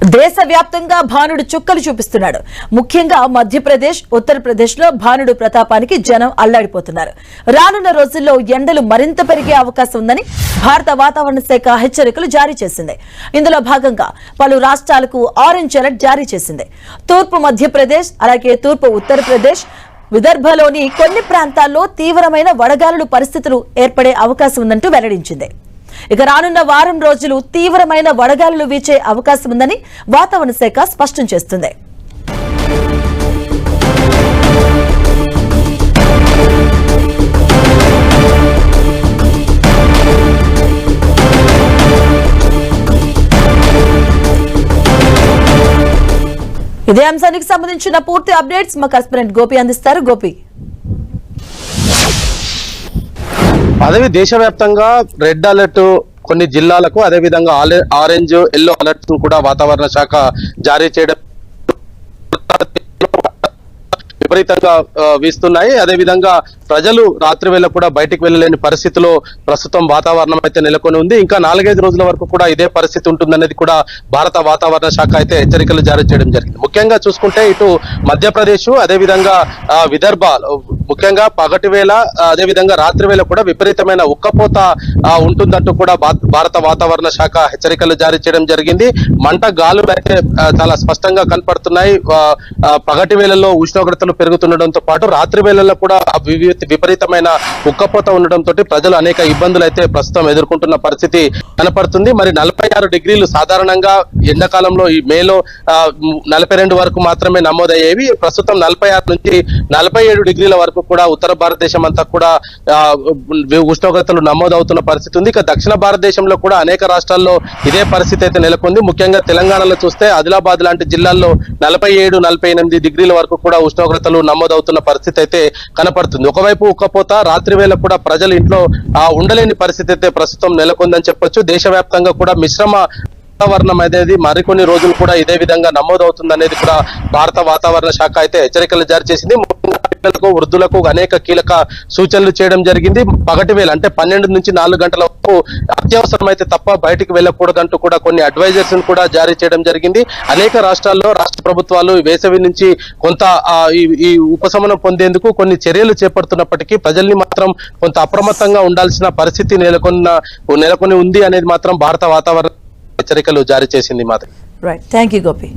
దేశవ్యాప్తంగా భానుడు చుక్కలు చూపిస్తున్నాడు. ముఖ్యంగా మధ్యప్రదేశ్, ఉత్తరప్రదేశ్ లో భానుడు ప్రతాపానికి జనం అల్లాడిపోతున్నారు. రానున్న రోజుల్లో ఎండలు మరింత పెరిగే అవకాశం ఉందని భారత వాతావరణ శాఖ హెచ్చరికలు జారీ చేసింది. ఇందులో భాగంగా పలు రాష్ట్రాలకు ఆరెంజ్ అలర్ట్ జారీ చేసింది. తూర్పు మధ్యప్రదేశ్, అలాగే తూర్పు ఉత్తరప్రదేశ్, విదర్భలోని కొన్ని ప్రాంతాల్లో తీవ్రమైన వడగాలుల పరిస్థితులు ఏర్పడే అవకాశం ఉందంటూ వెల్లడించింది. ఇక రానున్న వారం రోజులు తీవ్రమైన వడగాలులు వీచే అవకాశం ఉందని వాతావరణ శాఖ స్పష్టం చేస్తుంది. ఇదే అంశానికి సంబంధించిన పూర్తి అప్డేట్స్ మా కరెస్పాండెంట్ గోపి అందిస్తారు. గోపి, పదవి దేశవ్యాప్తంగా రెడ్ అలర్ట్ కొన్ని జిల్లాలకు, అదేవిధంగా ఆరెంజ్, ఎల్లో అలర్ట్స్ కూడా వాతావరణ శాఖ జారీ చేయడం విపరీతంగా వీస్తున్నాయి. అదేవిధంగా ప్రజలు రాత్రి వేళ కూడా బయటికి వెళ్ళలేని పరిస్థితిలో ప్రస్తుతం వాతావరణం అయితే నెలకొని ఉంది. ఇంకా 4-5 రోజుల వరకు కూడా ఇదే పరిస్థితి ఉంటుందనేది కూడా భారత వాతావరణ శాఖ అయితే హెచ్చరికలు జారీ చేయడం జరిగింది. ముఖ్యంగా చూసుకుంటే ఇటు మధ్యప్రదేశ్, అదేవిధంగా విదర్భ, ముఖ్యంగా పగటి వేళ అదేవిధంగా రాత్రి వేళ కూడా విపరీతమైన ఉక్కపోత ఉంటుందంటూ కూడా భారత వాతావరణ శాఖ హెచ్చరికలు జారీ చేయడం జరిగింది. మంట గాలులు అయితే చాలా స్పష్టంగా కనపడుతున్నాయి. పగటి వేళల్లో ఉష్ణోగ్రతలు పెరుగుతుండడంతో పాటు రాత్రి వేళల్లో కూడా విపరీతమైన ఉక్కపోత ఉండడంతో ప్రజలు అనేక ఇబ్బందులు అయితే ప్రస్తుతం ఎదుర్కొంటున్న పరిస్థితి కనపడుతుంది. మరి 46 డిగ్రీలు సాధారణంగా ఎండాకాలంలో ఈ మేలో 42 వరకు మాత్రమే నమోదయ్యేవి. ప్రస్తుతం 46 నుంచి 47 డిగ్రీల వరకు కూడా ఉత్తర భారతదేశం అంతా కూడా ఉష్ణోగ్రతలు నమోదవుతున్న పరిస్థితి ఉంది. ఇక దక్షిణ భారతదేశంలో కూడా అనేక రాష్ట్రాల్లో ఇదే పరిస్థితి అయితే నెలకొంది. ముఖ్యంగా తెలంగాణలో చూస్తే ఆదిలాబాద్ లాంటి జిల్లాల్లో 47-48 డిగ్రీల వరకు కూడా ఉష్ణోగ్రతలు నమోదవుతున్న పరిస్థితి అయితే కనపడుతుంది. ఒకవైపు ఉక్కపోత, రాత్రి వేళ కూడా ప్రజలు ఇంట్లో ఉండలేని పరిస్థితి అయితే ప్రస్తుతం నెలకొందని చెప్పొచ్చు. దేశవ్యాప్తంగా కూడా మిశ్రమ వాతావరణం అనేది మరికొన్ని రోజులు కూడా ఇదే విధంగా నమోదవుతుంది అనేది కూడా భారత వాతావరణ శాఖ అయితే హెచ్చరికలు జారీ చేసింది. పిల్లలకు, వృద్ధులకు అనేక కీలక సూచనలు చేయడం జరిగింది. పగటి వేళ అంటే 12 నుంచి 4 గంటల వరకు అత్యవసరమైతే తప్ప బయటికి వెళ్ళకూడదంటూ కూడా కొన్ని అడ్వైజర్స్ కూడా జారీ చేయడం జరిగింది. అనేక రాష్ట్రాల్లో రాష్ట్ర ప్రభుత్వాలు వేసవి నుంచి కొంత ఈ ఉపశమనం పొందేందుకు కొన్ని చర్యలు చేపడుతున్నప్పటికీ ప్రజల్ని మాత్రం కొంత అప్రమత్తంగా ఉండాల్సిన పరిస్థితి నెలకొని ఉంది అనేది మాత్రం భారత వాతావరణ హెచ్చరికలు జారీ చేసింది. మాత్రం రైట్, థ్యాంక్ యూ గోపి.